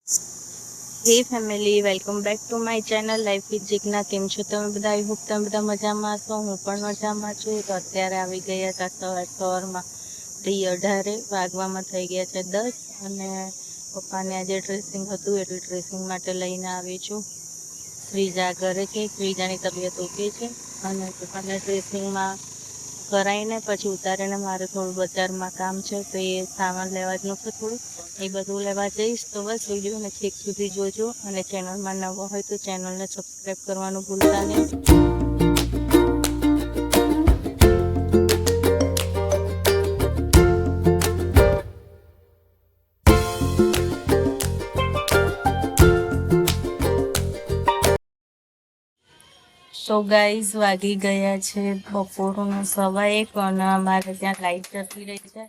હે family, welcome back to my channel life with Jigna. કેમ છો તમે બધા? આઈ હોપ તમે બધા મજામાં છો. હું પણ મજામાં છું. તો અત્યારે આવી ગયા હતા સવારમાં 18 વાગવામાં થઈ ગયા છે 10, અને પપ્પાને આજે ડ્રેસિંગ હતું એટલે ડ્રેસિંગ માટે લઈને આવી છું. શ્રીજા ઘરે છે, શ્રીજાની તબિયત ઓકે છે, અને પપ્પાને ડ્રેસિંગમાં કરાવીને પછી ઉતારીને મારે થોડું બજારમાં કામ છે, તો એ સામાન લેવા જનું છે થોડું, એ બધું લેવા જઈશ. તો બસ વિડીયોને છેક સુધી જોજો, અને ચેનલમાં નવો હોય તો ચેનલને સબસ્ક્રાઈબ કરવાનું ભૂલતા નહીં. સો ગાઈઝ, વાગી ગયા છે બપોરનું 1:15, અને અમારે ત્યાં લાઈટ જતી રહી છે.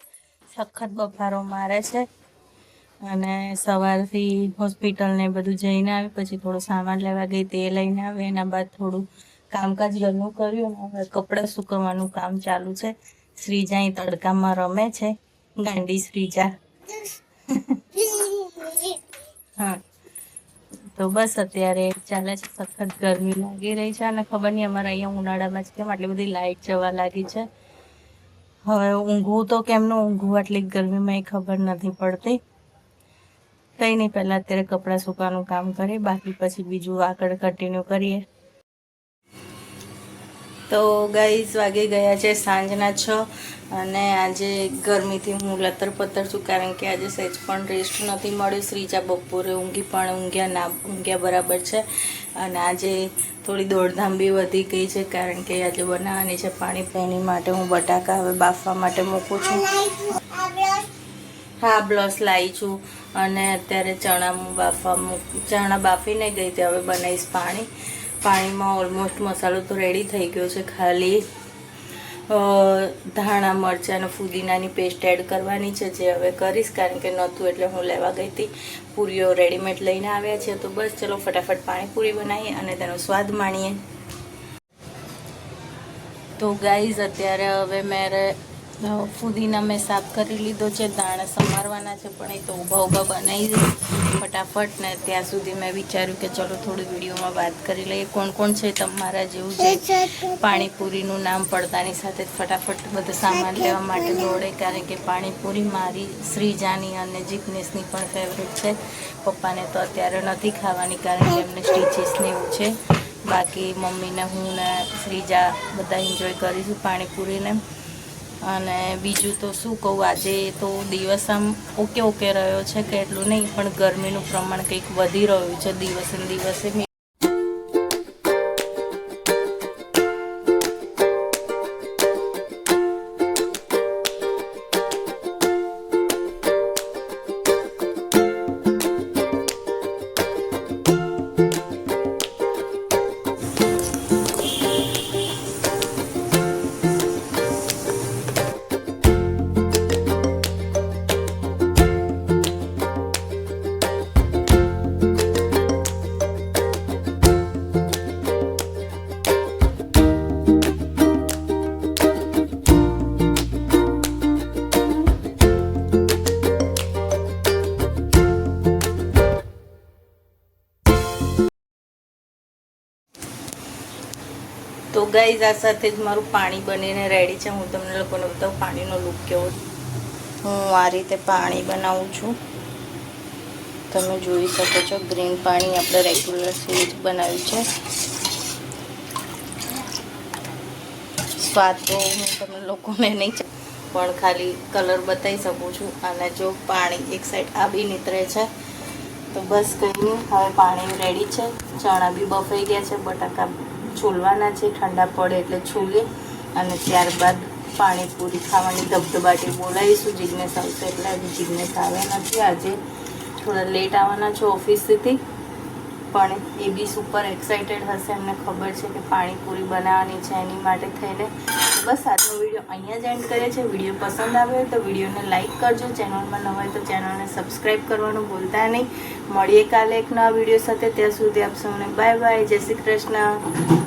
સખત બફારો મારે છે, અને સવારથી હોસ્પિટલ ને બધું જઈને આવી, પછી થોડો સામાન લેવા ગઈ, તે લઈને આવી. એના બાદ થોડું કામકાજ ઘરનું કર્યું, હવે કપડાં સુકવવાનું કામ ચાલુ છે. શ્રીજા અહીં તડકામાં રમે છે, ગાંડી શ્રીજા. હા, તો બસ અત્યારે ચાલે છે. સખત ગરમી લાગી રહી છે, અને ખબર નહીં અમારે અહીંયા ઉનાળામાં જ કેમ આટલી બધી લાઈટ જવા લાગી છે. હવે ઊંઘવું તો કેમનું ઊંઘવું આટલી ગરમીમાં એ ખબર નથી પડતી. કંઈ નહીં, પહેલાં અત્યારે કપડાં સુકવાનું કામ કરીએ, બાકી પછી બીજું આગળ કન્ટિન્યુ કરીએ. તો ગાઈઝ, વાગી ગયા છે સાંજના 6, અને આજે ગરમીથી હું લતરપતર છું, કારણ કે આજે સહેજ પણ રેસ્ટ નથી મળ્યો. શ્રીજા બપોરે ઊંઘ્યા બરાબર છે, અને આજે થોડી દોડધામ બી વધી ગઈ છે, કારણ કે આજે બનાવવાની છે પાણીપુરી માટે. હું બટાકા હવે બાફવા માટે મૂકું છું. હા, બ્લસ લાવી છું, અને અત્યારે ચણા બાફીને ગઈ તે હવે બનાવીશ પાણીમાં ઓલમોસ્ટ મસાલો તો રેડી થઈ ગયો છે. ખાલી ધાણા મરચાં અને ફુદીનાની પેસ્ટ એડ કરવાની છે, જે હવે કરીશ, કારણ કે નહોતું એટલે હું લેવા ગઈ હતી. પૂરીઓ રેડીમેડ લઈને આવ્યા છે, તો બસ ચલો ફટાફટ પાણીપુરી બનાવીએ અને તેનો સ્વાદ માણીએ. તો ગાઈઝ, અત્યારે હવે ફુદીના મેં સાફ કરી લીધો છે, દાણા સમારવાના છે, પણ એ તો ઊભા બનાવી દઈશ ફટાફટ. ને ત્યાં સુધી મેં વિચાર્યું કે ચલો થોડી વિડીયોમાં વાત કરી લઈએ. કોણ કોણ છે તમારા જેવું જે પાણીપુરીનું નામ પડતાની સાથે ફટાફટ બધો સામાન લેવા માટે દોડે, કારણ કે પાણીપુરી મારી, શ્રીજાની અને જિગ્નેશની પણ ફેવરેટ છે. પપ્પાને તો અત્યારે નથી ખાવાની, કારણ કે એમને સ્ટીચીસને એવું છે. બાકી મમ્મીને, હું ને શ્રીજા બધા એન્જોય કરીશું પાણીપુરીને. અને બીજું તો શું કહું, આજે તો દિવસ આમ ઓકે રહ્યો છે, કે એટલું નહીં, પણ ગરમીનું પ્રમાણ કંઈક વધી રહ્યું છે દિવસે ને દિવસે. તો ગાઈઝ, આ સાથે જ મારું પાણી બનીને રેડી છે. હું તમને લોકોને બતાવું પાણીનો લુક કેવો. હું આ રીતે પાણી બનાવું છું, તમે જોઈ શકો છો. ગ્રીન પાણી આપણે રેગ્યુલર જ બનાવ્યું છે. સ્વાદ તો હું તમને લોકોને નહીં, પણ ખાલી કલર બતાવી શકું છું. અને જો પાણી એક સાઈડ આ બી નીતરે છે, તો બસ કંઈ નહીં. હવે પાણી રેડી છે, ચણા બી બફાઈ ગયા છે, બટાકા છોલવાના છે, ઠંડા પડે એટલે છોલીએ, અને ત્યારબાદ પાણીપુરી ખાવાની ધબધબાટી બોલાવીશું. જિગ્નેશ આવશે એટલે. આજે જિગ્નેશ આવ્યા નથી, આજે થોડા લેટ આવવાના છે ઓફિસથી, પણ એ બી સુપર એક્સાઇટેડ હશે. એમને ખબર છે કે પાણીપુરી બનાવવાની છે, એની માટે થઈને. બસ આજનો વિડીયો અહીંયા જ એન્ડ કરે છે. વિડીયો પસંદ આવ્યો હોય તો વિડીયોને લાઇક કરજો, ચેનલમાં ન હોય તો ચેનલને સબસ્ક્રાઈબ કરવાનું ભૂલતા નહીં. મળીએ કાલે એક નવા વિડીયો સાથે. ત્યાં સુધી આપ સૌને બાય બાય, જય શ્રી કૃષ્ણ.